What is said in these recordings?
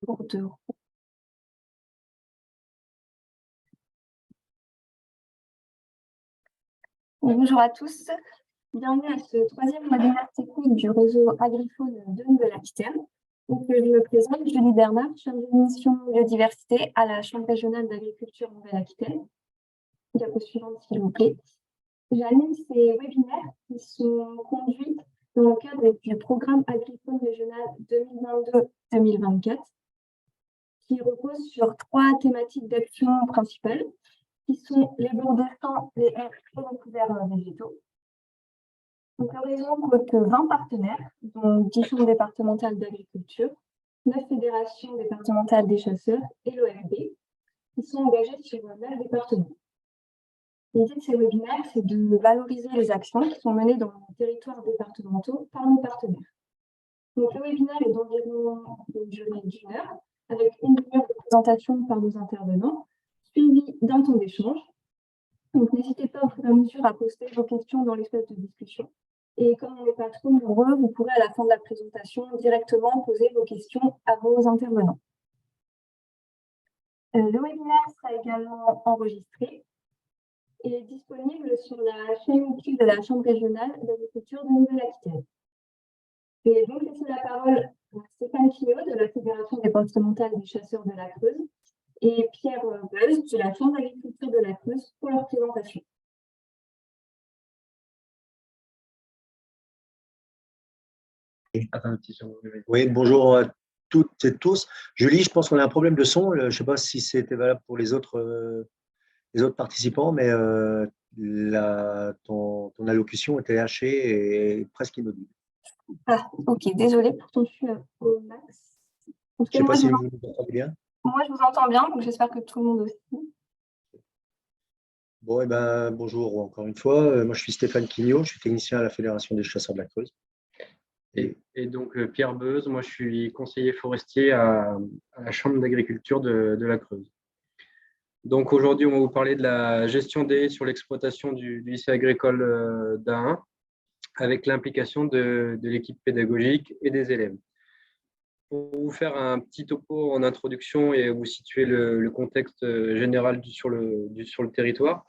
Bordeaux. Bonjour à tous, bienvenue à ce troisième webinaire technique du réseau Agrifaune de Nouvelle-Aquitaine. Donc, je me présente, Julie Bernard, chargée de mission biodiversité à la Chambre régionale d'agriculture Nouvelle-Aquitaine. Diapo suivante, s'il vous plaît. J'anime ces webinaires qui sont conduits dans le cadre du programme Agrifaune régional 2022-2024, qui repose sur 3 thématiques d'action principales, qui sont les bords destins, les haies et les couverts végétaux. Donc, le réseau compte 20 partenaires, dont 10 chambres départementales d'agriculture, 9 fédérations départementales des chasseurs et l'OFB, qui sont engagés sur 9 départements. L'idée de ces webinaires, c'est de valoriser les actions qui sont menées dans les territoires départementaux par nos partenaires. Donc, le webinaire est d'environ une durée d'1 heure, avec une demi-heure de présentation par nos intervenants, suivi d'un temps d'échange. Donc, n'hésitez pas au fur et à mesure à poster vos questions dans l'espace de discussion. Et comme on n'est pas trop nombreux, vous pourrez à la fin de la présentation directement poser vos questions à vos intervenants. Le webinaire sera également enregistré et est disponible sur la chaîne YouTube de la Chambre régionale d'agriculture de Nouvelle-Aquitaine. Et donc, laisser la parole à Stéphane Quillot de la Fédération départementale des chasseurs de la Creuse et Pierre Beuz de la Chambre d'agriculture de la Creuse pour leur présentation. Oui, bonjour à toutes et tous. Julie, je pense qu'on a un problème de son. Je ne sais pas si c'était valable pour les autres participants, mais ton allocution était hachée et presque inaudible. Ah, ok, désolée, pourtant je suis au max. Je ne sais pas si vous nous entendez bien. Moi, je vous entends bien, donc j'espère que tout le monde aussi. Bon, bonjour encore une fois. Moi, je suis Stéphane Quignaud, je suis technicien à la Fédération des chasseurs de la Creuse. Et donc, Pierre Beuz, moi, je suis conseiller forestier à la Chambre d'agriculture de la Creuse. Donc, aujourd'hui, on va vous parler de la gestion des haies sur l'exploitation du lycée agricole d'Ain, avec l'implication de l'équipe pédagogique et des élèves. Pour vous faire un petit topo en introduction et vous situer le contexte général sur le territoire.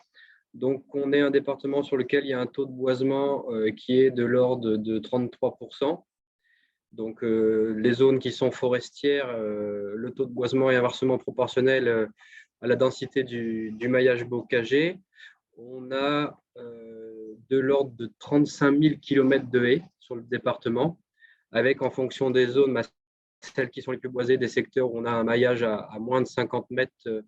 Donc, on est un département sur lequel il y a un taux de boisement qui est de l'ordre de 33%. Donc, les zones qui sont forestières, le taux de boisement est inversement proportionnel à la densité du maillage bocager. On a de l'ordre de 35 000 km de haies sur le département, avec en fonction des zones, celles qui sont les plus boisées, des secteurs où on a un maillage à moins de 50 mètres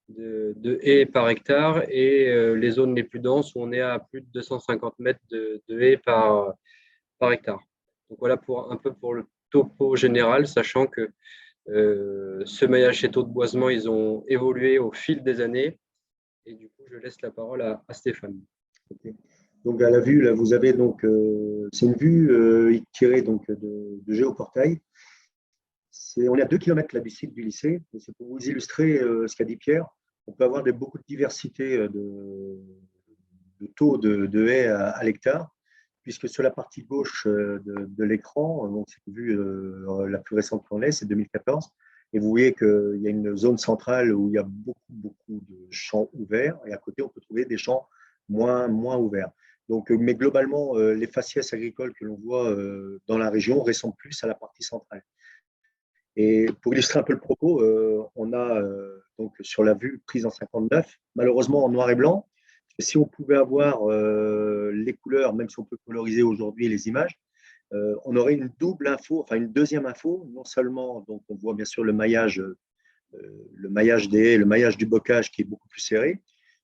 de haies par hectare, et les zones les plus denses où on est à plus de 250 mètres de haies par hectare. Donc voilà pour un peu pour le topo général, sachant que ce maillage et taux de boisement, ils ont évolué au fil des années. Et du coup, je laisse la parole à Stéphane. Okay. Donc à la vue, là, vous avez donc c'est une vue tirée donc de géoportail. On est à 2 km là, du site du lycée. C'est pour vous illustrer ce qu'a dit Pierre. On peut avoir beaucoup de diversité de taux de haies à l'hectare, puisque sur la partie gauche de l'écran, donc c'est une vue la plus récente qu'on ait, c'est 2014, et vous voyez qu'il y a une zone centrale où il y a beaucoup de champs ouverts, et à côté, on peut trouver des champs moins ouverts. Donc, mais globalement, les faciès agricoles que l'on voit dans la région ressemblent plus à la partie centrale. Et pour illustrer un peu le propos, on a donc sur la vue prise en 59, malheureusement en noir et blanc. Si on pouvait avoir les couleurs, même si on peut coloriser aujourd'hui les images, on aurait une double info, enfin une deuxième info. Non seulement donc on voit bien sûr le maillage des haies, le maillage du bocage qui est beaucoup plus serré,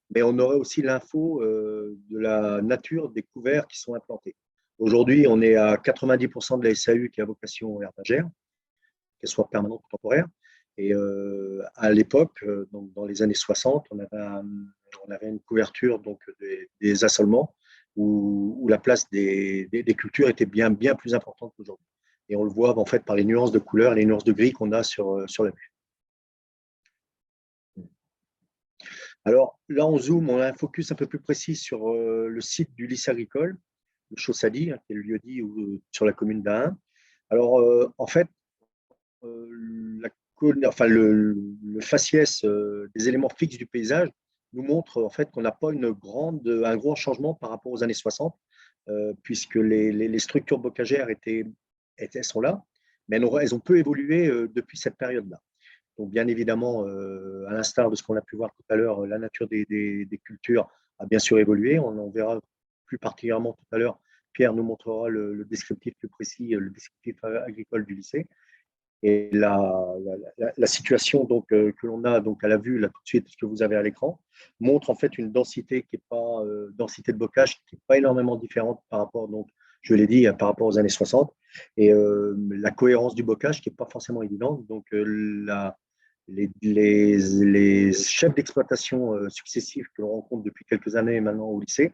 mais on aurait aussi l'info de la nature des couverts qui sont implantés. Aujourd'hui, on est à 90% de la SAU qui a vocation herbagère, qu'elle soit permanente ou temporaire. Et à l'époque, donc dans les années 60, on avait une couverture donc des assolements où la place des cultures était bien plus importante qu'aujourd'hui. Et on le voit en fait par les nuances de couleurs, les nuances de gris qu'on a sur la vue. Alors là, on zoome, on a un focus un peu plus précis sur le site du lycée agricole, le Chaussady, qui est le lieu-dit sur la commune d'Ain. Alors en fait, enfin, le faciès des éléments fixes du paysage nous montre en fait qu'on n'a pas un grand changement par rapport aux années 60, puisque les structures bocagères sont là, mais elles ont peu évolué depuis cette période-là. Donc, bien évidemment, à l'instar de ce qu'on a pu voir tout à l'heure, la nature des cultures a bien sûr évolué. On en verra plus particulièrement tout à l'heure. Pierre nous montrera le descriptif plus précis, le descriptif agricole du lycée. Et la situation donc, que l'on a donc, à la vue, là tout de suite, ce que vous avez à l'écran, montre en fait une densité qui est pas, densité de bocage qui n'est pas énormément différente par rapport, donc, je l'ai dit, par rapport aux années 60. Et la cohérence du bocage qui n'est pas forcément évidente. Donc, les chefs d'exploitation successifs que l'on rencontre depuis quelques années maintenant au lycée,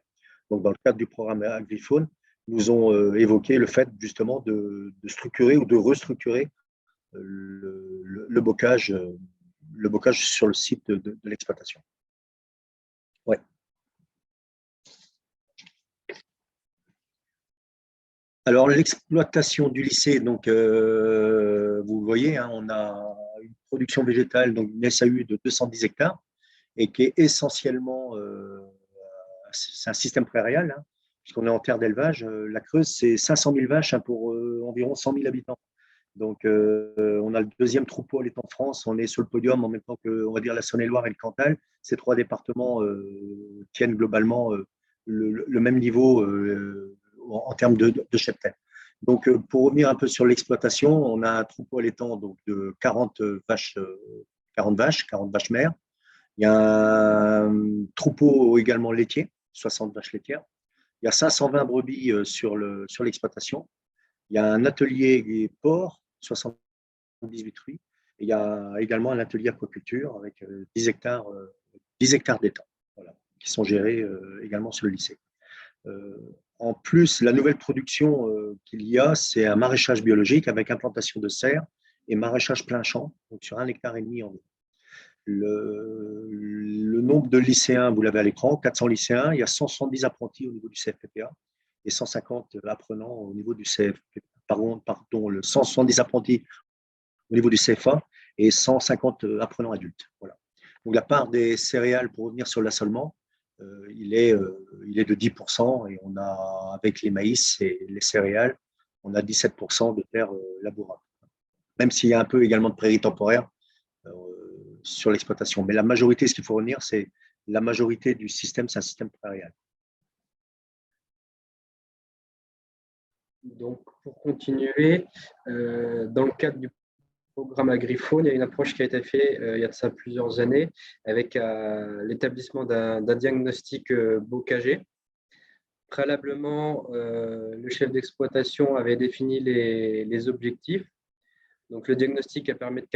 donc dans le cadre du programme Agrifaune, nous ont évoqué le fait justement de structurer ou de restructurer le bocage sur le site de l'exploitation. Ouais. Alors, l'exploitation du lycée, donc, vous le voyez, hein, on a une production végétale, donc une SAU de 210 hectares, et qui est essentiellement, c'est un système prairial, hein, puisqu'on est en terre d'élevage. La Creuse, c'est 500 000 vaches, hein, pour environ 100 000 habitants. Donc, on a le deuxième troupeau à l'étang de France. On est sur le podium en même temps que, on va dire, la Saône-et-Loire et le Cantal. Ces trois départements tiennent globalement le même niveau en termes de cheptel. Donc, pour revenir un peu sur l'exploitation, on a un troupeau à l'étang donc, de 40 vaches, 40 vaches mères. Il y a un troupeau également laitier, 60 vaches laitières. Il y a 520 brebis sur l'exploitation. Il y a un atelier porc, 78 fruits. Et il y a également un atelier aquaculture avec 10 hectares d'étang, voilà, qui sont gérés également sur le lycée. En plus, la nouvelle production qu'il y a, c'est un maraîchage biologique avec implantation de serres et maraîchage plein champ, donc sur 1,5 hectare environ. Le nombre de lycéens, vous l'avez à l'écran, 400 lycéens, il y a 170 apprentis au niveau du CFPPA et 150 apprenants au niveau du CFPPA. Pardon, le 170 apprentis au niveau du CFA et 150 apprenants adultes. Voilà. Donc la part des céréales, pour revenir sur l'assolement, il est de 10% et on a, avec les maïs et les céréales, on a 17% de terres labourables. Même s'il y a un peu également de prairies temporaires sur l'exploitation. Mais la majorité, ce qu'il faut retenir, c'est la majorité du système, c'est un système prairial. Donc, pour continuer, dans le cadre du programme Agrifaune, il y a une approche qui a été faite il y a de ça plusieurs années avec l'établissement d'un diagnostic bocager. Préalablement, le chef d'exploitation avait défini les objectifs. Donc, le diagnostic a permis de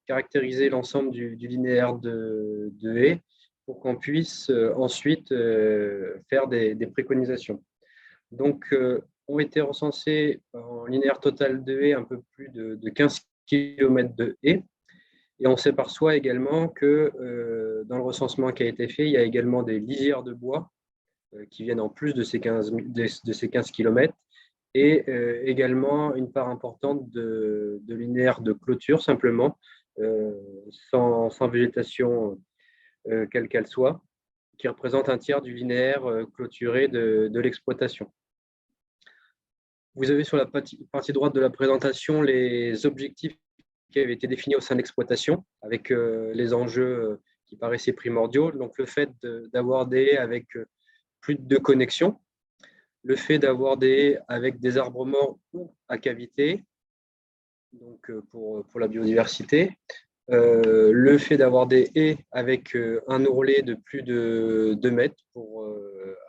caractériser l'ensemble du linéaire de haies pour qu'on puisse ensuite faire des préconisations. Donc, ont été recensés en linéaire total de haies un peu plus de 15 km de haies. Et on s'aperçoit également que dans le recensement qui a été fait, il y a également des lisières de bois qui viennent en plus de ces 15 km et également une part importante de linéaire de clôture simplement, sans végétation quelle qu'elle soit, qui représente un tiers du linéaire clôturé de l'exploitation. Vous avez sur la partie droite de la présentation les objectifs qui avaient été définis au sein de l'exploitation avec les enjeux qui paraissaient primordiaux. Donc, le fait d'avoir des haies avec plus de 2 connexions, le fait d'avoir des haies avec des arbres morts ou à cavité, donc pour la biodiversité, le fait d'avoir des haies avec un ourlet de plus de 2 mètres pour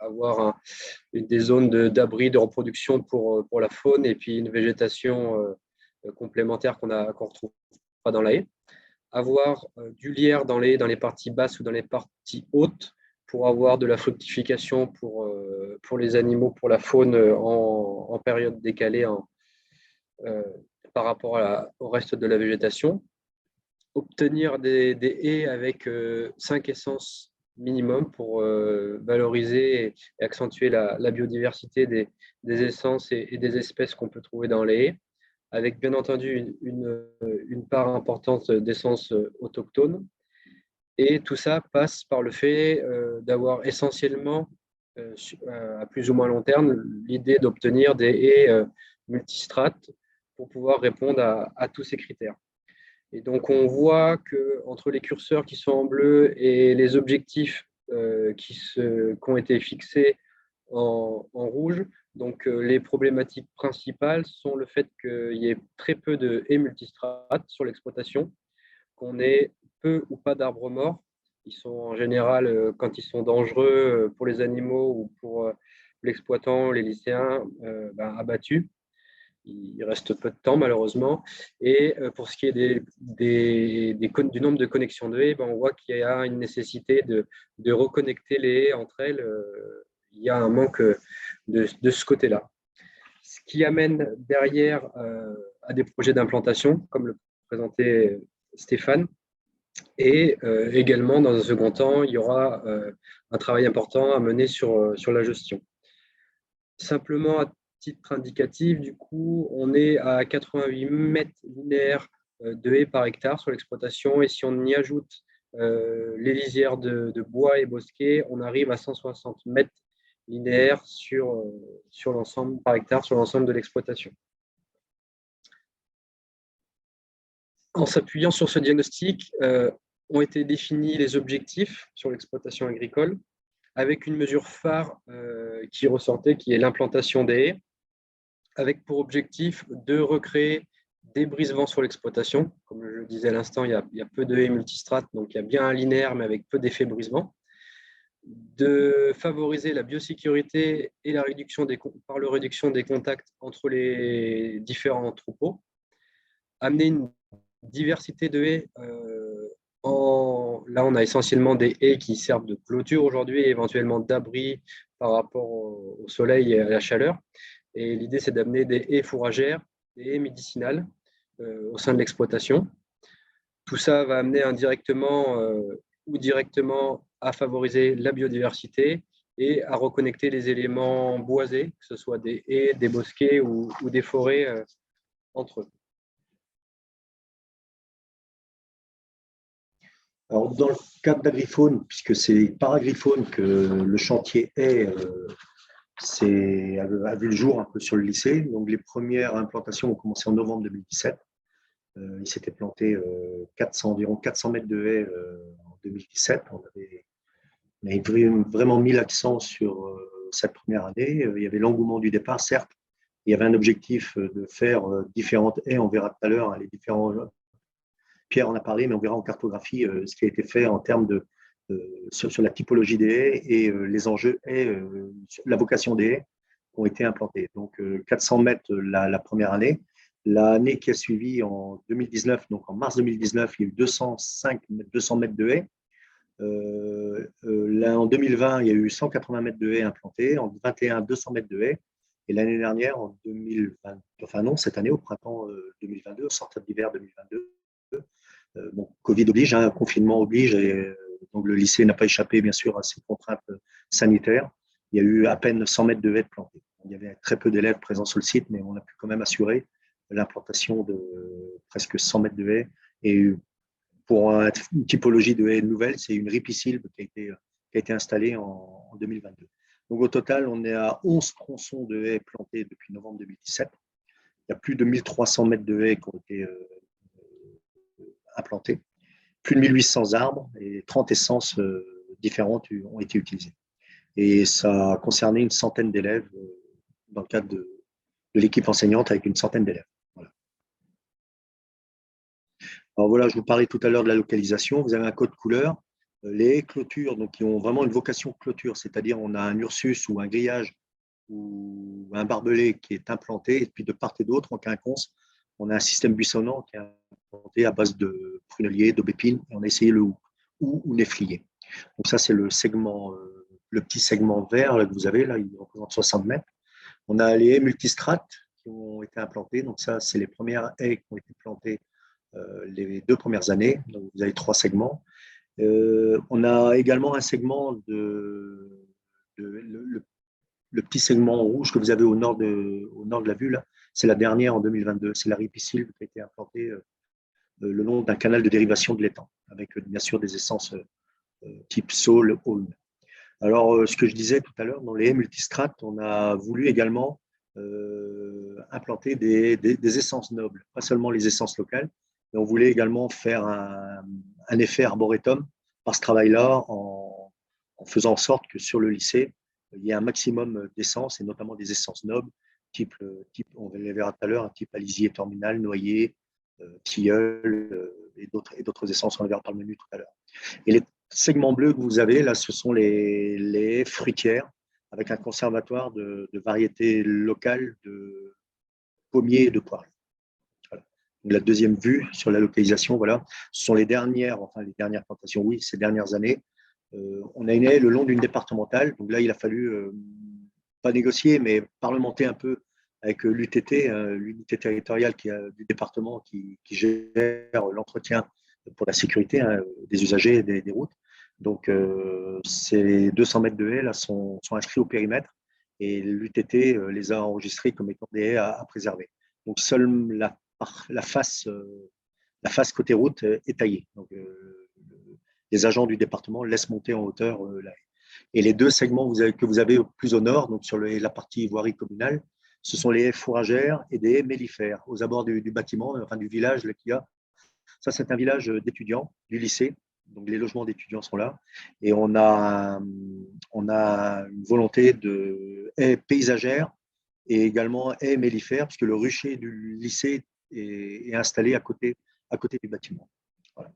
avoir des zones d'abri, de reproduction pour la faune et puis une végétation complémentaire qu'on ne retrouve pas dans la haie. Avoir du lierre dans les parties basses ou dans les parties hautes pour avoir de la fructification pour les animaux, pour la faune en période décalée par rapport au reste de la végétation. Obtenir des haies avec 5 essences minimum pour valoriser et accentuer la biodiversité des essences et des espèces qu'on peut trouver dans les haies. avec bien entendu une part importante d'essences autochtones. Et tout ça passe par le fait d'avoir essentiellement, à plus ou moins long terme, l'idée d'obtenir des haies multistrates pour pouvoir répondre à tous ces critères. Et donc, on voit qu'entre les curseurs qui sont en bleu et les objectifs qui ont été fixés en rouge, donc les problématiques principales sont le fait qu'il y ait très peu de haies multistrates sur l'exploitation, qu'on ait peu ou pas d'arbres morts. Ils sont en général, quand ils sont dangereux pour les animaux ou pour l'exploitant, les lycéens, abattus. Il reste peu de temps, malheureusement. Et pour ce qui est du nombre de connexions de haies, on voit qu'il y a une nécessité de reconnecter les haies entre elles. Il y a un manque de ce côté-là. Ce qui amène derrière à des projets d'implantation, comme le présentait Stéphane. Et également, dans un second temps, il y aura un travail important à mener sur la gestion. Simplement, à titre indicatif, du coup, on est à 88 mètres linéaires de haies par hectare sur l'exploitation. Et si on y ajoute les lisières de bois et bosquets, on arrive à 160 mètres linéaires sur l'ensemble par hectare sur l'ensemble de l'exploitation. En s'appuyant sur ce diagnostic, ont été définis les objectifs sur l'exploitation agricole, avec une mesure phare qui ressortait, qui est l'implantation des haies, avec pour objectif de recréer des brise-vents sur l'exploitation. Comme je le disais à l'instant, il y a peu de haies multistrates, donc il y a bien un linéaire, mais avec peu d'effets brise-vent. De favoriser la biosécurité et la réduction par la réduction des contacts entre les différents troupeaux. Amener une diversité de haies. Là, on a essentiellement des haies qui servent de clôture aujourd'hui et éventuellement d'abri par rapport au soleil et à la chaleur. Et l'idée, c'est d'amener des haies fourragères, des haies médicinales au sein de l'exploitation. Tout ça va amener indirectement ou directement à favoriser la biodiversité et à reconnecter les éléments boisés, que ce soit des haies, des bosquets ou des forêts entre eux. Alors, dans le cadre d'Agrifaune, puisque c'est par Agrifaune que le chantier a vu le jour un peu sur le lycée. Donc, les premières implantations ont commencé en novembre 2017. Il s'était planté environ 400 mètres de haies en 2017. On avait vraiment mis l'accent sur cette première année. Il y avait l'engouement du départ, certes. Il y avait un objectif de faire différentes haies. On verra tout à l'heure les différents. Pierre en a parlé, mais on verra en cartographie ce qui a été fait en termes sur la typologie des haies et les enjeux haies, la vocation des haies qui ont été implantés. Donc 400 mètres la première année. L'année qui a suivi en 2019, donc en mars 2019, il y a eu 200 mètres de haies. Là, en 2020, il y a eu 180 mètres de haies implantées. En 2021, 200 mètres de haies. Et l'année dernière, en 2020, cette année, au printemps 2022, au sortie d'hiver 2022, bon, Covid oblige, confinement oblige, et donc le lycée n'a pas échappé, bien sûr, à ces contraintes sanitaires. Il y a eu à peine 100 mètres de haies plantées. Il y avait très peu d'élèves présents sur le site, mais on a pu quand même assurer l'implantation de presque 100 mètres de haies. Et pour une typologie de haies nouvelle, c'est une ripisylve qui a été installée en 2022. Donc au total, on est à 11 tronçons de haies plantés depuis novembre 2017. Il y a plus de 1300 mètres de haies qui ont été implantés, plus de 1800 arbres et 30 essences différentes ont été utilisées. Et ça a concerné une centaine d'élèves dans le cadre de l'équipe enseignante avec une centaine d'élèves. Voilà. Alors voilà, je vous parlais tout à l'heure de la localisation. Vous avez un code couleur. Les clôtures, donc, qui ont vraiment une vocation de clôture, c'est-à-dire on a un ursus ou un grillage ou un barbelé qui est implanté, et puis de part et d'autre, en quinconce, on a un système buissonnant qui est implanté à base de prunelier, d'aubépine, et on a essayé le hou ou néflier. Donc ça, c'est le segment, le petit segment vert là, que vous avez, là, il représente 60 mètres. On a les haies multistrates qui ont été implantées, donc ça, c'est les premières haies qui ont été plantées les 2 premières années, donc vous avez 3 segments. On a également un segment le petit segment rouge que vous avez au nord de la vue, là, C'est la dernière en 2022. C'est la ripisylve qui a été implantée le long d'un canal de dérivation de l'étang, avec bien sûr des essences type saule, aulne. Alors, ce que je disais tout à l'heure, dans les haies multistrates, on a voulu également implanter des essences nobles, pas seulement les essences locales, mais on voulait également faire un effet arboretum par ce travail-là, en faisant en sorte que sur le lycée, il y ait un maximum d'essences, et notamment des essences nobles, type on les verra tout à l'heure, type alisier terminal, noyer, tilleul, et d'autres essences, on les verra par le menu tout à l'heure. Et les segments bleus que vous avez, là, ce sont les fruitières, avec un conservatoire de variétés locales de pommiers et de poires. Voilà. La deuxième vue sur la localisation, voilà, ce sont les dernières plantations, oui, ces dernières années. On a une haie le long d'une départementale, donc là, il a fallu pas négocier, mais parlementer un peu avec l'UTT, l'unité territoriale du département qui gère l'entretien pour la sécurité des usagers et des routes. Donc, ces 200 mètres de haies là, sont inscrits au périmètre et l'UTT les a enregistrés comme étant des haies à préserver. Donc, seule la face côté route est taillée. Donc, les agents du département laissent monter en hauteur la haie. Et les deux segments que vous avez plus au nord, donc sur la partie voirie communale, ce sont les haies fourragères et des haies mellifères aux abords du bâtiment, enfin du village qu'il y a. Ça, c'est un village d'étudiants du lycée. Donc, les logements d'étudiants sont là. Et on a une volonté de haies paysagères et également haies mellifères, puisque le rucher du lycée est installé à côté du bâtiment. Voilà.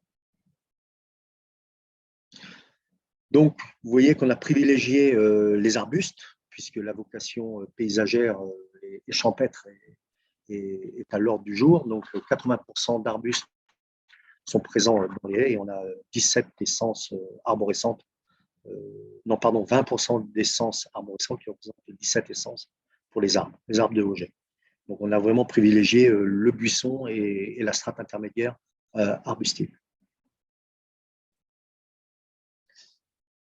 Donc, vous voyez qu'on a privilégié les arbustes, puisque la vocation paysagère et champêtre est à l'ordre du jour. Donc, 80% d'arbustes sont présents dans les haies et on a 17 essences arborescentes. Non, pardon, 20% d'essences arborescentes qui représentent 17 essences pour les arbres de haut jet. Donc, on a vraiment privilégié le buisson et la strate intermédiaire arbustive.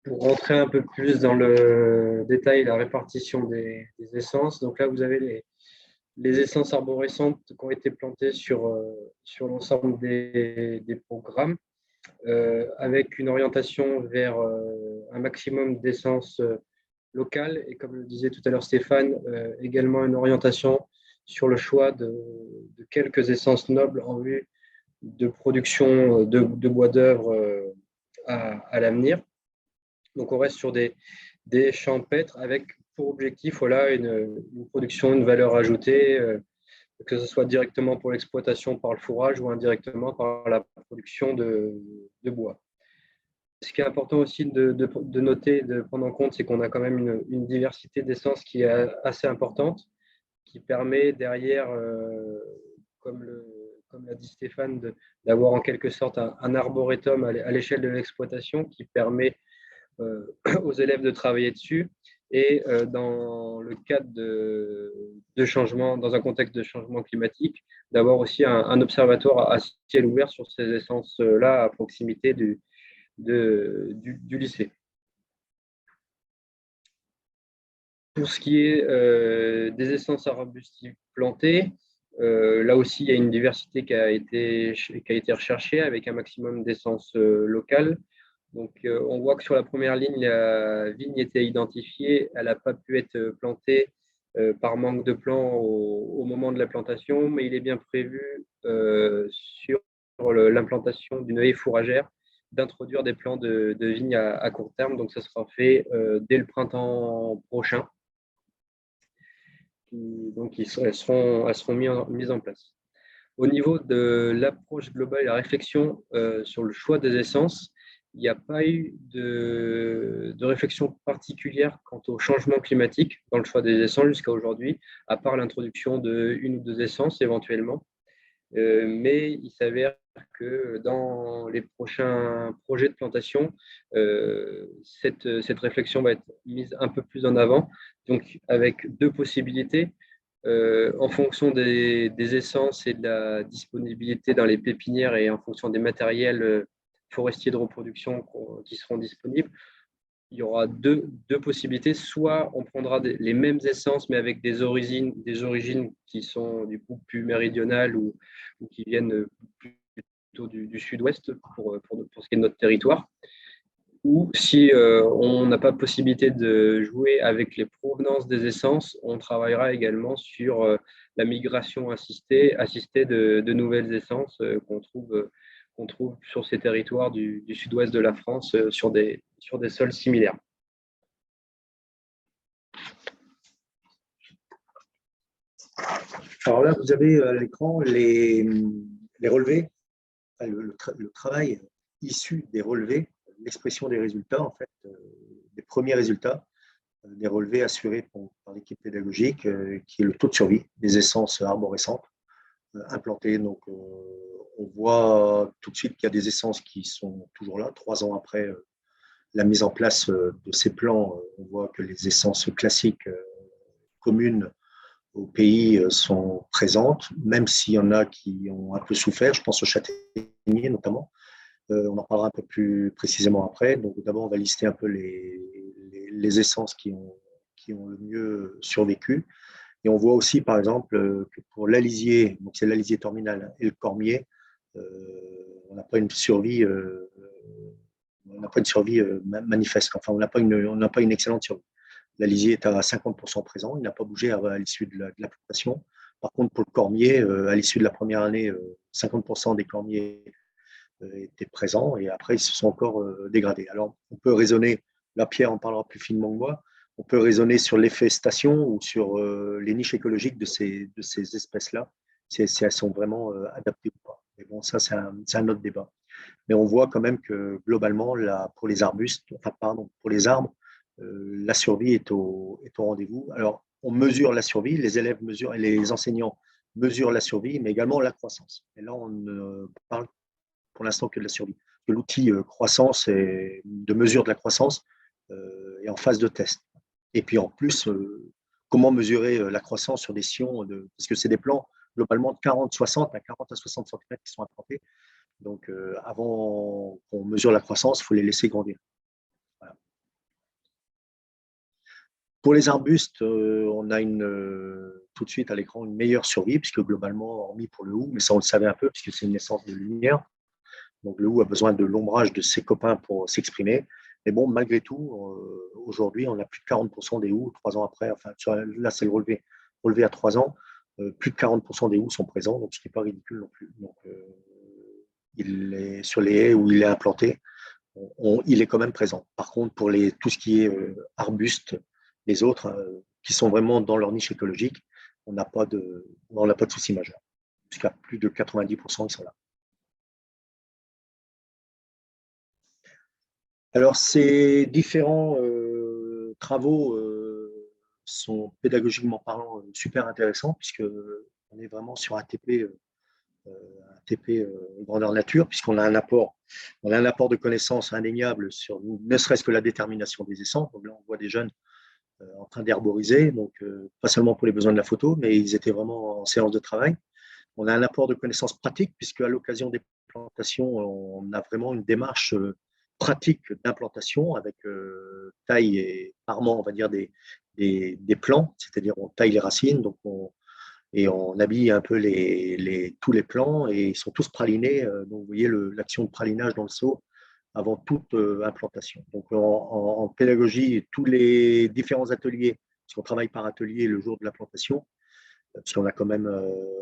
Pour rentrer un peu plus dans le détail, la répartition des essences, donc là, vous avez les essences arborescentes qui ont été plantées sur l'ensemble des programmes, avec une orientation vers un maximum d'essences locales et, comme le disait tout à l'heure Stéphane, également une orientation sur le choix de quelques essences nobles en vue de production de bois d'œuvre à l'avenir. Donc, on reste sur des champêtres avec pour objectif voilà, une production, une valeur ajoutée, que ce soit directement pour l'exploitation par le fourrage ou indirectement par la production de bois. Ce qui est important aussi de noter, de prendre en compte, c'est qu'on a quand même une diversité d'essences qui est assez importante, qui permet derrière, comme l'a dit Stéphane, d'avoir en quelque sorte un arboretum à l'échelle de l'exploitation qui permet aux élèves de travailler dessus. Et dans le cadre de changement, dans un contexte de changement climatique, d'avoir aussi un observatoire à ciel ouvert sur ces essences-là à proximité du lycée. Pour ce qui est des essences arbustives plantées, là aussi, il y a une diversité qui a été recherchée avec un maximum d'essences locales. Donc, on voit que sur la première ligne, la vigne était identifiée. Elle n'a pas pu être plantée par manque de plants au moment de la plantation, mais il est bien prévu sur l'implantation d'une haie fourragère d'introduire des plants de vigne à court terme. Donc, ça sera fait dès le printemps prochain. Donc, elles seront mises en place. Au niveau de l'approche globale et la réflexion sur le choix des essences, il n'y a pas eu de réflexion particulière quant au changement climatique dans le choix des essences jusqu'à aujourd'hui, à part l'introduction d'une ou deux essences éventuellement. Mais il s'avère que dans les prochains projets de plantation, cette réflexion va être mise un peu plus en avant, donc avec deux possibilités. En fonction des essences et de la disponibilité dans les pépinières et en fonction des matériels forestiers de reproduction qui seront disponibles, il y aura deux possibilités. Soit on prendra les mêmes essences, mais avec des origines qui sont du coup plus méridionales ou qui viennent plutôt du sud-ouest pour ce qui est de notre territoire. Ou si on n'a pas possibilité de jouer avec les provenances des essences, on travaillera également sur la migration assistée de nouvelles essences qu'on trouve sur ces territoires du sud-ouest de la France sur des sols similaires. Alors là, vous avez à l'écran les relevés, le travail issu des relevés, l'expression des résultats, en fait, des premiers résultats, des relevés assurés par l'équipe pédagogique, qui est le taux de survie des essences arborescentes implantées. Donc, on voit tout de suite qu'il y a des essences qui sont toujours là, 3 ans après la mise en place de ces plans. On voit que les essences classiques communes au pays sont présentes, même s'il y en a qui ont un peu souffert. Je pense au châtaignier notamment. On en parlera un peu plus précisément après. Donc d'abord, on va lister un peu les essences qui ont le mieux survécu. Et on voit aussi, par exemple, que pour l'alisier, donc c'est l'alisier terminal et le cormier, on n'a pas une survie, manifeste. Enfin, on n'a pas une excellente survie. L'alisier est à 50% présent, il n'a pas bougé à l'issue de la plantation. Par contre, pour le cormier, à l'issue de la première année, 50% des cormiers étaient présents et après, ils se sont encore dégradés. Alors, on peut raisonner, là, Pierre en parlera plus finement que moi, on peut raisonner sur l'effet station ou sur les niches écologiques de ces espèces-là, si elles sont vraiment adaptées ou pas. Mais bon, ça, c'est un autre débat. Mais on voit quand même que globalement, pour les arbustes, enfin, pardon, pour les arbres, la survie est au rendez-vous. Alors, on mesure la survie, les élèves mesurent et les enseignants mesurent la survie, mais également la croissance. Et là, on ne parle pour l'instant que de la survie. L'outil croissance et de mesure de la croissance est en phase de test. Et puis en plus, comment mesurer la croissance sur des sillons, parce que c'est des plants globalement de 40 à 60 cm qui sont implantés. Donc, avant qu'on mesure la croissance, il faut les laisser grandir. Voilà. Pour les arbustes, on a tout de suite à l'écran une meilleure survie, puisque globalement, hormis pour le hou, mais ça on le savait un peu, puisque c'est une naissance de lumière. Donc le hou a besoin de l'ombrage de ses copains pour s'exprimer. Mais bon, malgré tout, aujourd'hui, on a plus de 40% des houx, 3 ans après, enfin là c'est le relevé à 3 ans, plus de 40% des houx sont présents, donc ce n'est pas ridicule non plus. Donc, il est sur les haies où il est implanté, il est quand même présent. Par contre, pour tout ce qui est arbustes, les autres qui sont vraiment dans leur niche écologique, on n'a pas de souci majeur, puisqu'à plus de 90%, ils sont là. Alors, ces différents travaux sont pédagogiquement parlant super intéressants, puisqu'on est vraiment sur un TP grandeur nature, puisqu'on a un apport de connaissances indéniables sur ne serait-ce que la détermination des essences. Donc là, on voit des jeunes en train d'herboriser, donc pas seulement pour les besoins de la photo, mais ils étaient vraiment en séance de travail. On a un apport de connaissances pratiques, puisque à l'occasion des plantations, on a vraiment une démarche pratique d'implantation avec taille et parement, on va dire, des plants, c'est-à-dire on taille les racines, donc on habille un peu tous les plants et ils sont tous pralinés. Donc vous voyez l'action de pralinage dans le seau avant toute implantation. Donc en pédagogie, tous les différents ateliers, parce qu'on travaille par atelier le jour de la plantation, parce qu'on a quand même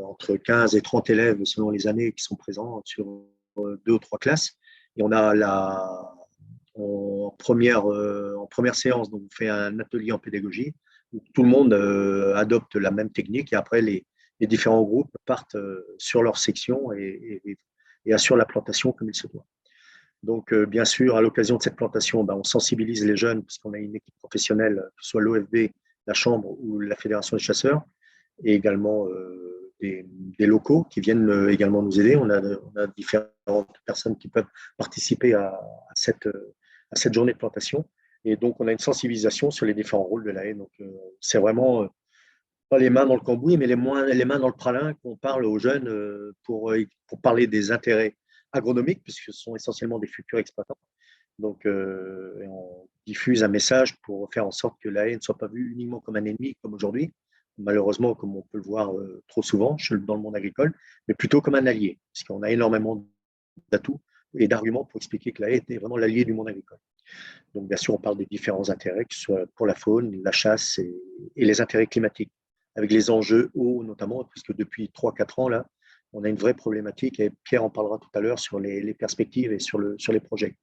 entre 15 et 30 élèves selon les années qui sont présents sur 2 ou 3 classes. Et on a en première séance, donc on fait un atelier en pédagogie où tout le monde adopte la même technique et après les différents groupes partent sur leur section et assurent la plantation comme il se doit. Donc, bien sûr, à l'occasion de cette plantation, on sensibilise les jeunes puisqu'on a une équipe professionnelle, que ce soit l'OFB, la Chambre ou la Fédération des chasseurs, et également des locaux qui viennent également nous aider. On a différentes personnes qui peuvent participer à cette journée de plantation. Et donc, on a une sensibilisation sur les différents rôles de la haie. Donc, c'est vraiment pas les mains dans le cambouis, mais les mains dans le pralin qu'on parle aux jeunes pour parler des intérêts agronomiques, puisque ce sont essentiellement des futurs exploitants, Donc, et on diffuse un message pour faire en sorte que la haie ne soit pas vue uniquement comme un ennemi, comme aujourd'hui, malheureusement, comme on peut le voir trop souvent dans le monde agricole, mais plutôt comme un allié, parce qu'on a énormément d'atouts et d'arguments pour expliquer que la haie est vraiment l'allié du monde agricole. Donc, bien sûr, on parle des différents intérêts, que ce soit pour la faune, la chasse et les intérêts climatiques, avec les enjeux eau notamment, puisque depuis 3-4 ans, là, on a une vraie problématique, et Pierre en parlera tout à l'heure sur les perspectives et sur les projets.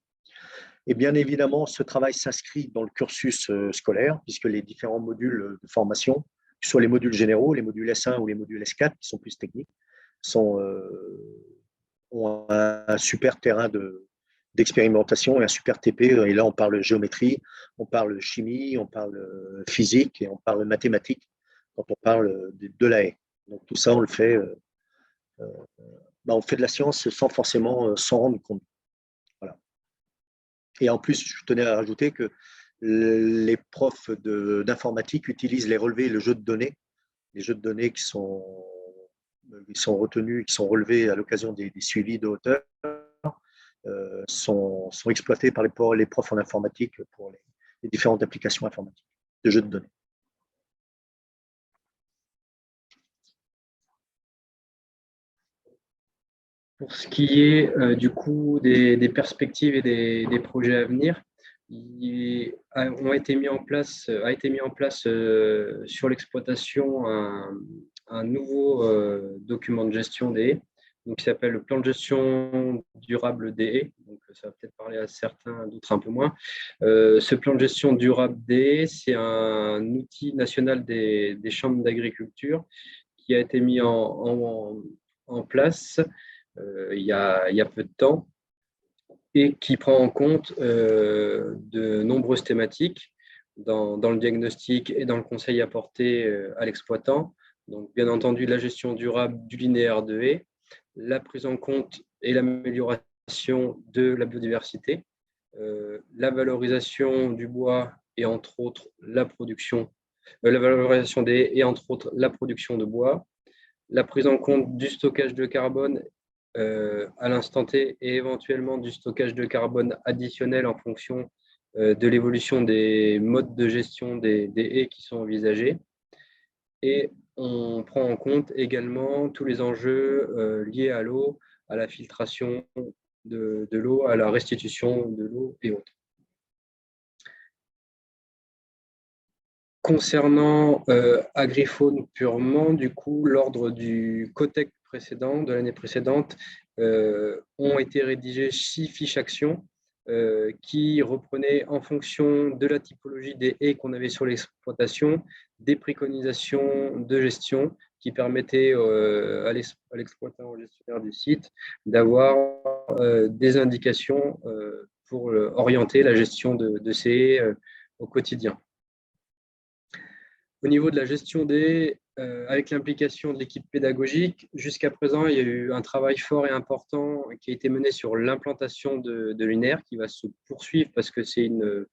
Et bien évidemment, ce travail s'inscrit dans le cursus scolaire, puisque les différents modules de formation, que ce soit les modules généraux, les modules S1 ou les modules S4, qui sont plus techniques, ont un super terrain d'expérimentation et un super TP. Et là, on parle géométrie, on parle chimie, on parle physique et on parle mathématiques quand on parle de la haie. Donc tout ça, on le fait, on fait de la science sans forcément s'en rendre compte. Voilà. Et en plus, je tenais à rajouter que les profs d'informatique utilisent les relevés et le jeu de données, les jeux de données qui sont retenus, qui sont relevés à l'occasion des suivis de hauteur, sont exploités par les profs en informatique pour les différentes applications informatiques de jeux de données. Pour ce qui est du coup des perspectives et des projets à venir, a été mis en place sur l'exploitation un nouveau document de gestion des haies, donc, qui s'appelle le plan de gestion durable des haies. Donc, ça va peut-être parler à certains, d'autres un peu moins. Ce plan de gestion durable des haies, c'est un outil national des chambres d'agriculture qui a été mis en place il y a peu de temps et qui prend en compte de nombreuses thématiques dans le diagnostic et dans le conseil apporté à l'exploitant. Donc, bien entendu, la gestion durable du linéaire de haies, la prise en compte et l'amélioration de la biodiversité, la valorisation du bois et entre autres la valorisation des haies et entre autres la production de bois, la prise en compte du stockage de carbone à l'instant T et éventuellement du stockage de carbone additionnel en fonction de l'évolution des modes de gestion des haies qui sont envisagés. Et on prend en compte également tous les enjeux liés à l'eau, à la filtration de l'eau, à la restitution de l'eau et autres. Concernant Agrifaune purement, du coup, l'ordre du COTEC précédent, de l'année précédente, ont été rédigées 6 fiches actions qui reprenaient en fonction de la typologie des haies qu'on avait sur l'exploitation, des préconisations de gestion qui permettaient à l'exploitant, au gestionnaire du site, d'avoir des indications pour orienter la gestion de ces haies au quotidien. Au niveau de la gestion des haies, avec l'implication de l'équipe pédagogique, jusqu'à présent, il y a eu un travail fort et important qui a été mené sur l'implantation de l'UNER, qui va se poursuivre parce que c'est une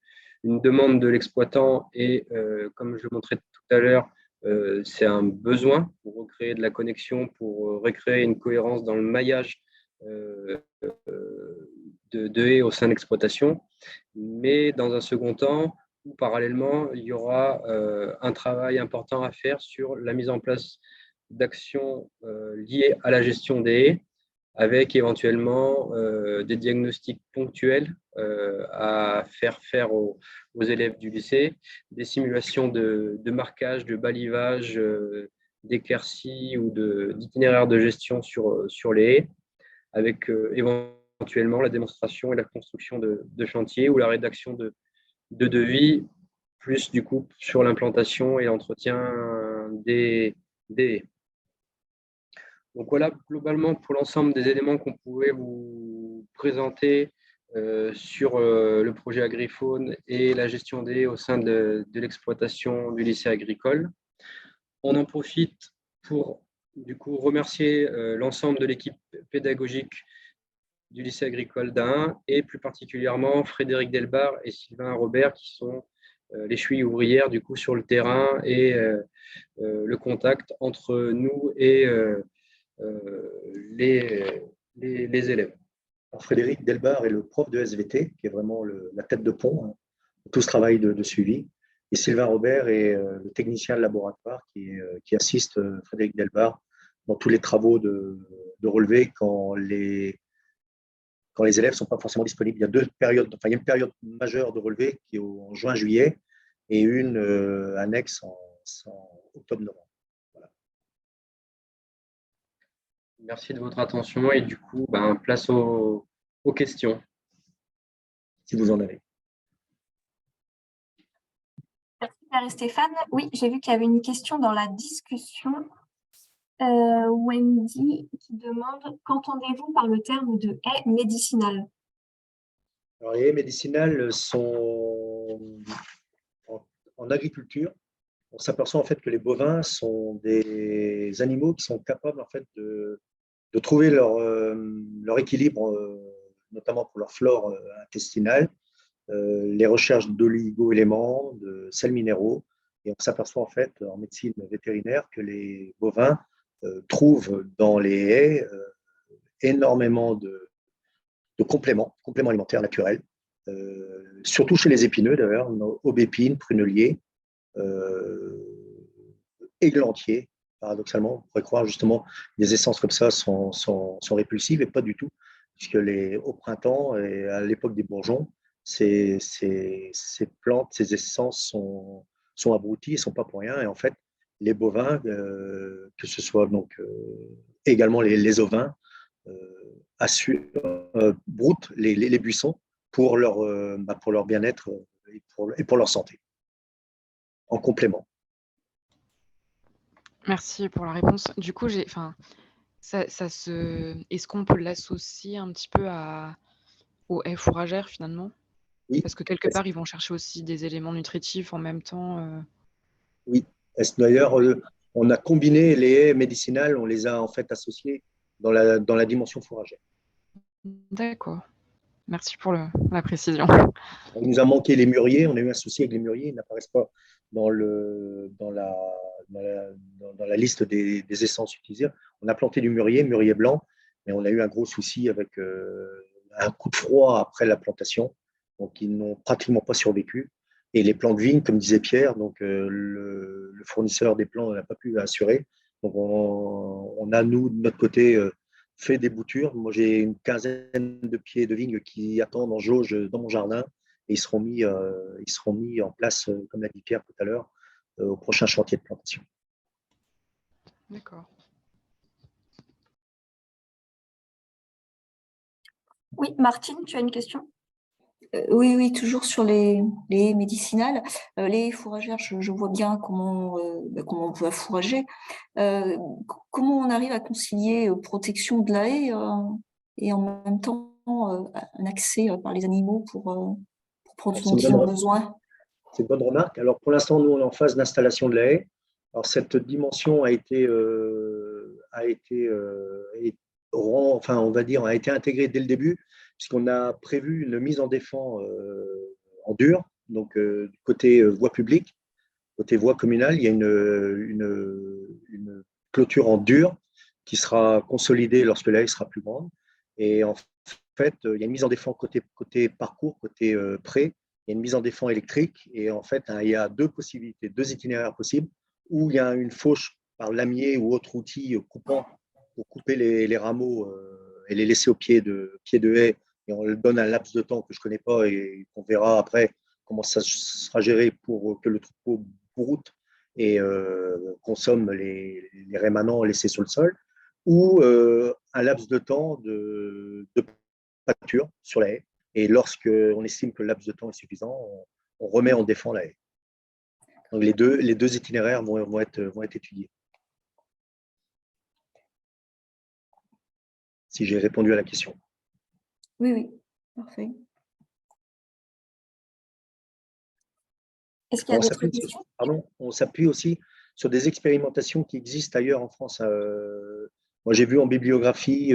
demande de l'exploitant et, comme je le montrais tout à l'heure, c'est un besoin pour recréer de la connexion, pour recréer une cohérence dans le maillage de haies au sein de l'exploitation. Mais dans un second temps, parallèlement, il y aura un travail important à faire sur la mise en place d'actions liées à la gestion des haies, avec éventuellement des diagnostics ponctuels à faire aux élèves du lycée, des simulations de marquage, de balivage, d'éclaircies ou d'itinéraires de gestion sur les haies, avec éventuellement la démonstration et la construction de chantiers ou la rédaction de devis, plus du coup sur l'implantation et l'entretien des haies. Donc voilà globalement pour l'ensemble des éléments qu'on pouvait vous présenter sur le projet Agrifaune et la gestion des haies au sein de l'exploitation du lycée agricole. On en profite pour du coup remercier l'ensemble de l'équipe pédagogique du lycée agricole d'Ain et plus particulièrement Frédéric Delbar et Sylvain Robert qui sont les chevilles ouvrières du coup sur le terrain et le contact entre nous et les élèves. Alors, Frédéric Delbar est le prof de SVT, qui est vraiment la tête de pont, hein, de tout ce travail de suivi. Et Sylvain Robert est le technicien de laboratoire qui assiste Frédéric Delbar dans tous les travaux de relevé quand les élèves ne sont pas forcément disponibles. Il y a deux périodes, enfin, il y a une période majeure de relevé qui est en juin-juillet et une annexe en octobre-novembre. Voilà. Merci de votre attention et du coup, place aux questions. Si vous en avez. Merci Pierre et Stéphane. Oui, j'ai vu qu'il y avait une question dans la discussion. Wendy qui demande qu'entendez-vous par le terme de haie médicinale? Alors, les haies médicinales sont en agriculture. On s'aperçoit en fait que les bovins sont des animaux qui sont capables en fait de trouver leur équilibre, notamment pour leur flore intestinale, les recherches d'oligo-éléments, de sels minéraux. Et on s'aperçoit en fait en médecine vétérinaire que les bovins trouvent dans les haies énormément de compléments alimentaires naturels, surtout chez les épineux d'ailleurs, aubépines, pruneliers, églantiers. Paradoxalement, on pourrait croire justement des essences comme ça sont répulsives et pas du tout, puisque au printemps et à l'époque des bourgeons, ces plantes, ces essences sont abruties et ne sont pas pour rien. Et en fait, les bovins, que ce soit donc également les ovins, broutent les buissons pour leur bien-être et pour leur santé, en complément. Merci pour la réponse. Du coup, est-ce qu'on peut l'associer un petit peu aux haies fourragères finalement? Oui. Parce que quelque part, ils vont chercher aussi des éléments nutritifs en même temps. Oui. D'ailleurs, on a combiné les haies médicinales, on les a en fait associées dans la dimension fourragère. D'accord. Merci pour la précision. Il nous a manqué les mûriers, on a eu un souci avec les mûriers, ils n'apparaissent pas dans la liste des essences utilisées. On a planté du mûrier blanc, mais on a eu un gros souci avec un coup de froid après la plantation, donc ils n'ont pratiquement pas survécu. Et les plants de vigne, comme disait Pierre, donc le fournisseur des plants n'a pas pu assurer. Donc on a, nous, de notre côté, fait des boutures. Moi, j'ai une quinzaine de pieds de vigne qui attendent en jauge dans mon jardin et ils seront mis en place, comme l'a dit Pierre tout à l'heure, au prochain chantier de plantation. D'accord. Oui, Martine, tu as une question? Oui, toujours sur les haies médicinales. Les haies fourragères, je vois bien comment on peut fourrager. Comment on arrive à concilier protection de la haie et en même temps un accès par les animaux pour prendre ce dont ils ont besoin? C'est une bonne remarque. Alors, pour l'instant, nous, on est en phase d'installation de la haie. Alors, cette dimension a été intégrée dès le début, puisqu'on a prévu une mise en défend en dur, donc du côté voie publique, côté voie communale, il y a une clôture en dur qui sera consolidée lorsque la haie sera plus grande. Et en fait, il y a une mise en défend côté parcours, côté pré. Il y a une mise en défend électrique et en fait, il y a deux possibilités, deux itinéraires possibles où il y a une fauche par lamier ou autre outil coupant pour couper les rameaux et les laisser au pied de haie. Et on leur donne un laps de temps que je ne connais pas et qu'on verra après comment ça sera géré pour que le troupeau broute et consomme les rémanents laissés sur le sol, ou un laps de temps de pâture sur la haie. Et lorsqu'on estime que le laps de temps est suffisant, on remet en défend la haie. Donc les deux itinéraires vont être étudiés. Si j'ai répondu à la question. Oui, parfait. Est-ce qu'il y a d'autres questions? On s'appuie aussi sur des expérimentations qui existent ailleurs en France. Moi, j'ai vu en bibliographie,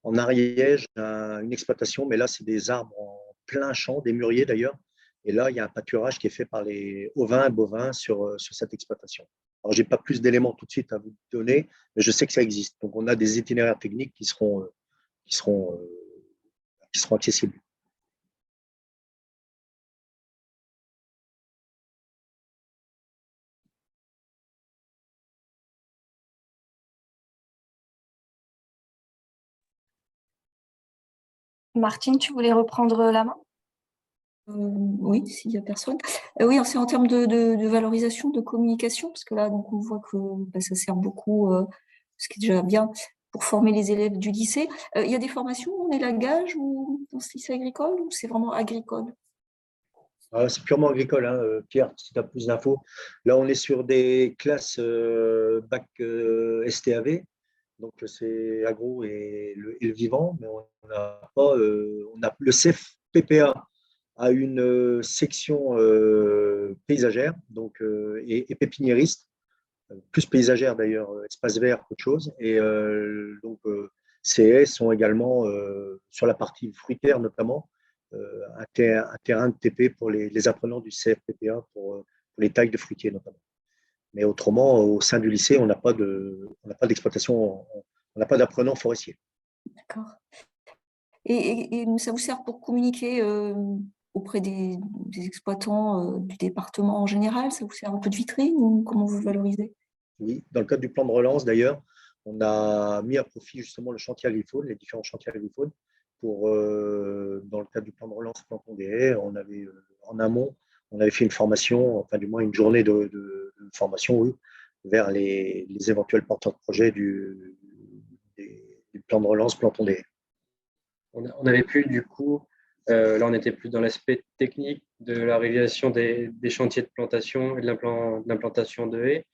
en Ariège, une exploitation, mais là, c'est des arbres en plein champ, des mûriers d'ailleurs. Et là, il y a un pâturage qui est fait par les ovins et bovins sur cette exploitation. Alors, je n'ai pas plus d'éléments tout de suite à vous donner, mais je sais que ça existe. Donc, on a des itinéraires techniques qui seront qui seront accessibles. Martine, tu voulais reprendre la main? Oui, s'il n'y a personne. Oui, c'est en termes de valorisation, de communication, parce que là, donc, on voit que ça sert beaucoup, ce qui est déjà bien, pour former les élèves du lycée. Il y a des formations, on est élagage ou dans ce lycée agricole, ou c'est vraiment agricole? C'est purement agricole, hein. Pierre, si tu as plus d'infos. Là, on est sur des classes bac STAV, donc c'est agro et le vivant, mais on n'a pas, on a le CFPPA a une section paysagère donc, et pépiniériste, plus paysagère d'ailleurs, espace vert qu'autre chose. Et donc, ces haies sont également sur la partie fruitière notamment, un terrain de TP pour les apprenants du CFPPA pour les tailles de fruitiers notamment. Mais autrement, au sein du lycée, on n'a pas d'exploitation, on n'a pas d'apprenants forestiers. D'accord. Et ça vous sert pour communiquer auprès des exploitants du département en général? Ça vous sert un peu de vitrine ou comment vous valorisez? Oui, dans le cadre du plan de relance, d'ailleurs, on a mis à profit justement le chantier agricole, les différents chantiers agricoles, pour, dans le cadre du plan de relance Plantons des haies, on avait, en amont, on avait fait une formation, enfin du moins une journée de formation, oui, vers les éventuels porteurs de projets du plan de relance Plantons des haies. On avait pu, du coup, là, on était plus dans l'aspect technique de la réalisation des chantiers de plantation et de l'implantation de haies,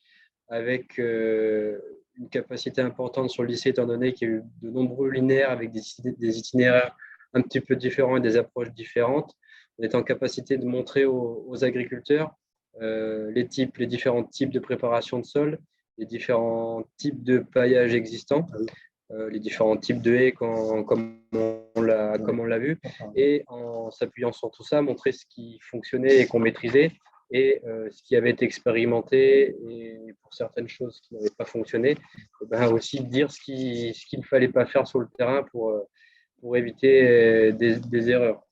avec une capacité importante sur le lycée, étant donné qu'il y a eu de nombreux linéaires avec des itinéraires un petit peu différents et des approches différentes. On est en capacité de montrer aux agriculteurs les différents types de préparation de sol, les différents types de paillage existants, les différents types de haies comme on l'a vu, et en s'appuyant sur tout ça, montrer ce qui fonctionnait et qu'on maîtrisait, et ce qui avait été expérimenté, et pour certaines choses qui n'avaient pas fonctionné, et ben aussi dire ce qu'il ne fallait pas faire sur le terrain pour éviter des erreurs.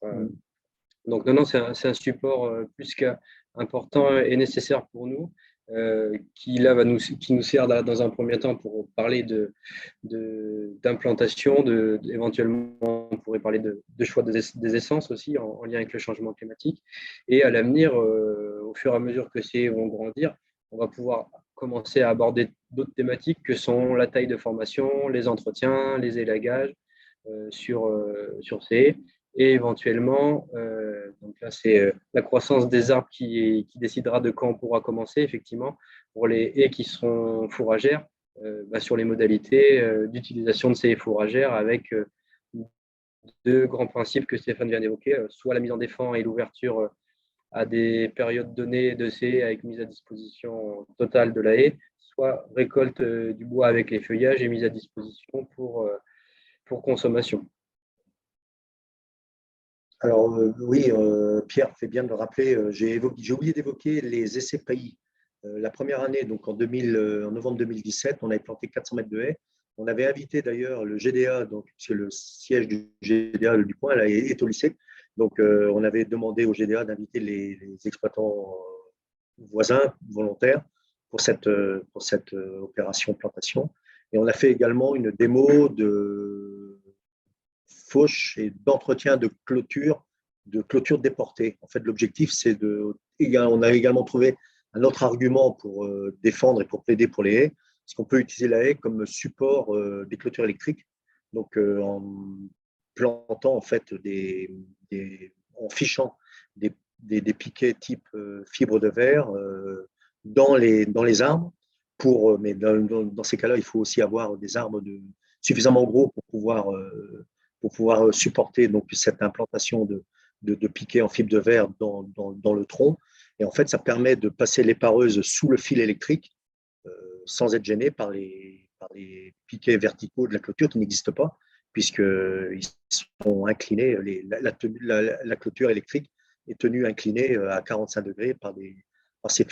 Donc non, c'est un support plus qu'important et nécessaire pour nous, qui là qui nous sert dans un premier temps pour parler d'implantation, éventuellement on pourrait parler de choix des essences aussi en lien avec le changement climatique. Et à l'avenir, au fur et à mesure que ces vont grandir, on va pouvoir commencer à aborder d'autres thématiques que sont la taille de formation, les entretiens, les élagages sur ces, et éventuellement, donc là c'est la croissance des arbres qui décidera de quand on pourra commencer, effectivement, pour les haies qui seront fourragères, sur les modalités d'utilisation de ces haies fourragères, avec deux grands principes que Stéphane vient d'évoquer, soit la mise en défense et l'ouverture à des périodes données de ces haies avec mise à disposition totale de la haie, soit récolte du bois avec les feuillages et mise à disposition pour consommation. Alors oui, Pierre fait bien de le rappeler. J'ai oublié d'évoquer les essais pays. La première année, donc en novembre 2017, on avait planté 400 mètres de haies. On avait invité d'ailleurs le GDA, donc c'est le siège du GDA du coin, là, est au lycée. Donc on avait demandé au GDA d'inviter les exploitants voisins, volontaires, pour cette opération plantation. Et on a fait également une démo de fauche et d'entretien de clôture déportée. En fait, l'objectif, c'est on a également trouvé un autre argument pour défendre et pour plaider pour les haies, c'est qu'on peut utiliser la haie comme support des clôtures électriques. Donc, en plantant, en fait, en fichant des piquets type fibre de verre dans les arbres. Mais dans ces cas-là, il faut aussi avoir des arbres suffisamment gros pour pouvoir supporter donc, cette implantation de piquets en fibre de verre dans le tronc. Et en fait, ça permet de passer l'épareuse sous le fil électrique sans être gêné par les piquets verticaux de la clôture qui n'existent pas, puisqu'ils sont inclinés. La clôture électrique est tenue inclinée à 45 degrés par ces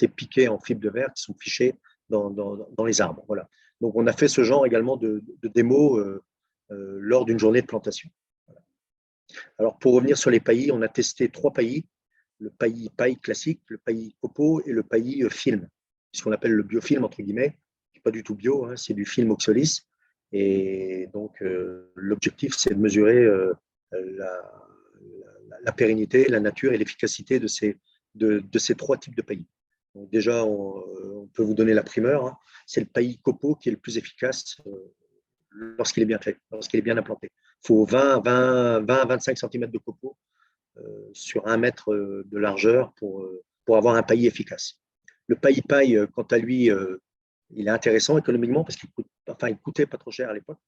piquets en fibre de verre qui sont fichés dans les arbres. Voilà. Donc, on a fait ce genre également de démo lors d'une journée de plantation. Voilà. Alors, pour revenir sur les paillis, on a testé 3 paillis, le paillis paille classique, le paillis copeaux et le paillis film, ce qu'on appelle le biofilm, entre guillemets, qui n'est pas du tout bio, hein, c'est du film oxalis. Et donc, l'objectif, c'est de mesurer la pérennité, la nature et l'efficacité de ces 3 types de paillis. Donc déjà, on peut vous donner la primeur, hein. C'est le paillis copeaux qui est le plus efficace lorsqu'il est bien fait, lorsqu'il est bien implanté. Il faut 20 à 25 cm de copeaux sur 1 mètre de largeur pour avoir un paillis efficace. Le paillis paille, quant à lui, il est intéressant économiquement parce qu'il coûtait pas trop cher à l'époque.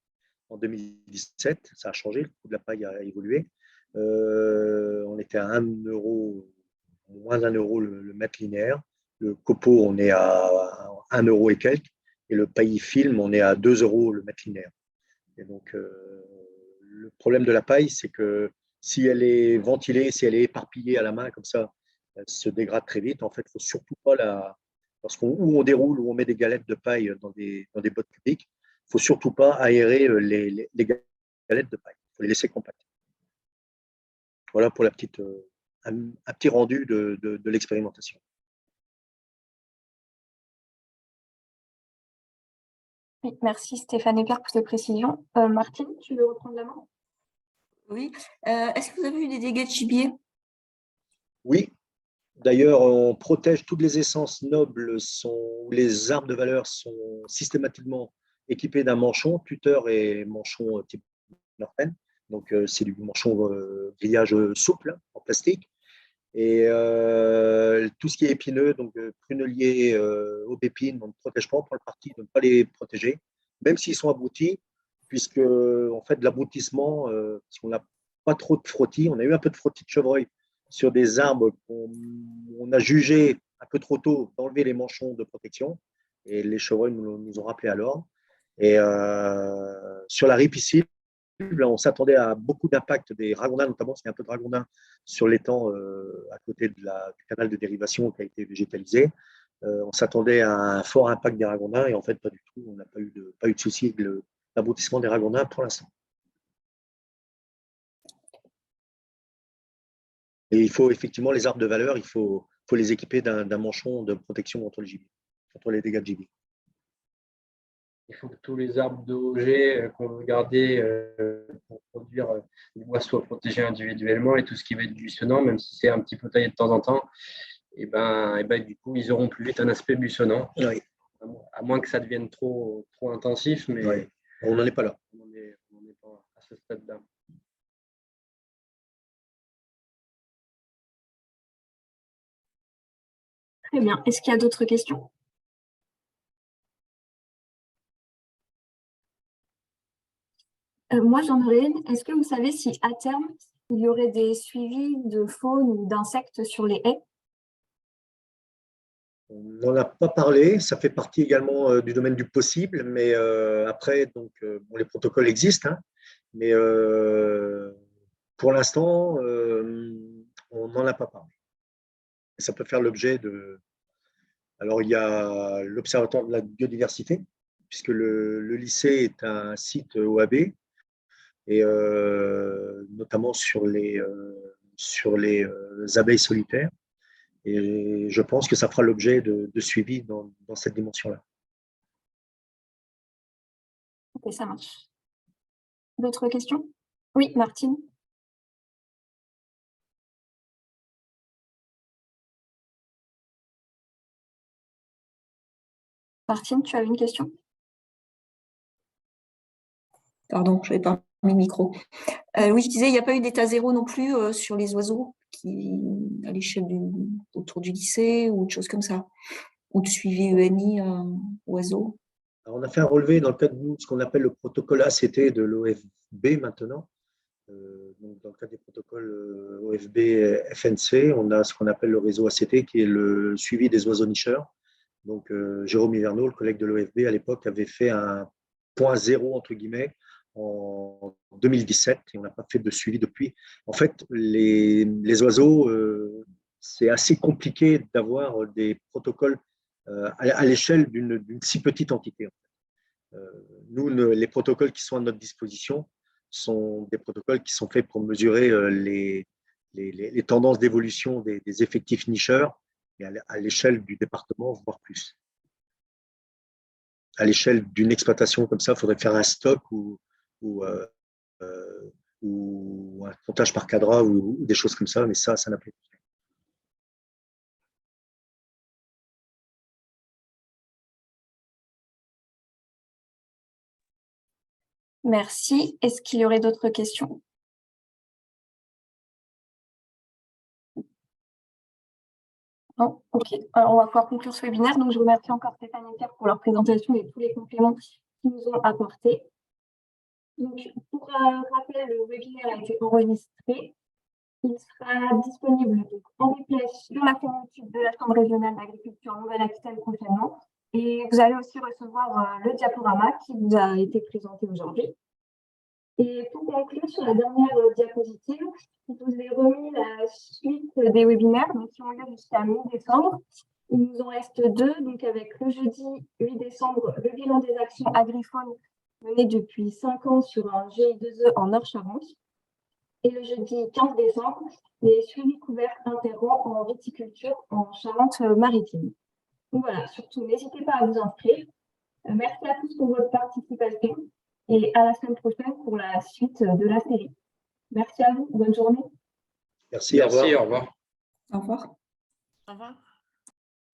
En 2017, ça a changé, le coût de la paille a évolué. On était à 1 euro, moins d'1 euro le mètre linéaire. Le copeau, on est à 1 euro et quelques. Et le paillis film, on est à 2 euros le mètre linéaire. Et donc, le problème de la paille, c'est que si elle est ventilée, si elle est éparpillée à la main comme ça, elle se dégrade très vite. En fait, il ne faut surtout pas où on déroule, où on met des galettes de paille dans des bottes cubiques, il ne faut surtout pas aérer les galettes de paille. Il faut les laisser compactes. Voilà pour un petit rendu de l'expérimentation. Oui, merci Stéphane et Pierre pour ces précisions. Martine, tu veux reprendre la main? Oui. Est-ce que vous avez eu des dégâts de gibier? Oui. D'ailleurs, on protège toutes les essences nobles, les arbres de valeur sont systématiquement équipés d'un manchon, tuteur et manchon type Norpen. Donc, c'est du manchon grillage souple en plastique. Et tout ce qui est épineux, donc prunelier, aubépine, on ne protège pas, on prend le parti de ne pas les protéger, même s'ils sont abrutis, puisque en fait, l'abrutissement, si on n'a pas trop de frottis, on a eu un peu de frottis de chevreuil sur des arbres qu'on a jugé un peu trop tôt d'enlever les manchons de protection, et les chevreuils nous ont rappelé à l'ordre. Et sur la ripiscille, on s'attendait à beaucoup d'impact des ragondins, notamment s'il y a un peu de ragondins sur l'étang à côté du canal de dérivation qui a été végétalisé. On s'attendait à un fort impact des ragondins et en fait, pas du tout. On n'a pas eu de souci avec l'aboutissement des ragondins pour l'instant. Et il faut effectivement, les arbres de valeur, il faut les équiper d'un manchon de protection contre le gibier, contre les dégâts de gibier. Il faut que tous les arbres d'OG qu'on veut garder pour produire du bois soient protégés individuellement et tout ce qui va être buissonnant, même si c'est un petit peu taillé de temps en temps, et du coup, ils auront plus vite un aspect buissonnant. Oui. À moins que ça devienne trop intensif, mais oui. On n'en est pas là. On n'en est pas à ce stade-là. Très bien. Est-ce qu'il y a d'autres questions? Moi, j'en aurais une. Est-ce que vous savez si à terme, il y aurait des suivis de faune ou d'insectes sur les haies? On n'en a pas parlé, ça fait partie également du domaine du possible, mais après, donc, les protocoles existent, hein, mais pour l'instant, on n'en a pas parlé. Et ça peut faire l'objet de… Alors, il y a l'Observatoire de la biodiversité, puisque le lycée est un site OAB, et notamment sur les abeilles solitaires. Et je pense que ça fera l'objet de suivi dans cette dimension-là. Ok, ça marche. D'autres questions? Oui, Martine. Martine, tu avais une question? Pardon, je n'avais pas mis le micro. Oui, je disais, il n'y a pas eu d'état zéro non plus sur les oiseaux à l'échelle autour du lycée ou de choses comme ça, ou de suivi ENI oiseaux. Alors, on a fait un relevé dans le cadre de ce qu'on appelle le protocole ACT de l'OFB maintenant. Donc, dans le cadre des protocoles OFB FNC, on a ce qu'on appelle le réseau ACT qui est le suivi des oiseaux nicheurs. Donc, Jérôme Hiverneau, le collègue de l'OFB à l'époque, avait fait un point zéro entre guillemets en 2017 et on n'a pas fait de suivi depuis. En fait, les oiseaux, c'est assez compliqué d'avoir des protocoles à l'échelle d'une si petite entité. Nous, les protocoles qui sont à notre disposition sont des protocoles qui sont faits pour mesurer les tendances d'évolution des effectifs nicheurs et à l'échelle du département, voire plus. À l'échelle d'une exploitation comme ça, il faudrait faire un stock ou un comptage par cadra ou des choses comme ça, mais ça n'a pas été fait. Merci. Est-ce qu'il y aurait d'autres questions? Non? Ok. Alors, on va pouvoir conclure ce webinaire. Donc, je remercie encore Stéphane et Pierre pour leur présentation et tous les compléments qu'ils nous ont apportés. Donc, pour rappel, le webinaire a été enregistré. Il sera disponible donc, en replay sur la chaîne YouTube de la Chambre régionale d'agriculture Nouvelle-Aquitaine prochainement. Et vous allez aussi recevoir le diaporama qui vous a été présenté aujourd'hui. Et pour conclure sur la dernière diapositive, je vous ai remis la suite des webinaires donc, qui ont lieu jusqu'à mi-décembre. Il nous en reste 2, donc avec le jeudi 8 décembre, le bilan des actions agrifones menées depuis 5 ans sur un GI2E en Nord-Charente. Et le jeudi 15 décembre, les suivis couverts interromps en viticulture en Charente-Maritime. Donc voilà, surtout, n'hésitez pas à vous inscrire. Merci à tous pour votre participation et à la semaine prochaine pour la suite de la série. Merci à vous, bonne journée. Merci, au revoir. Au revoir. Au revoir. Au revoir.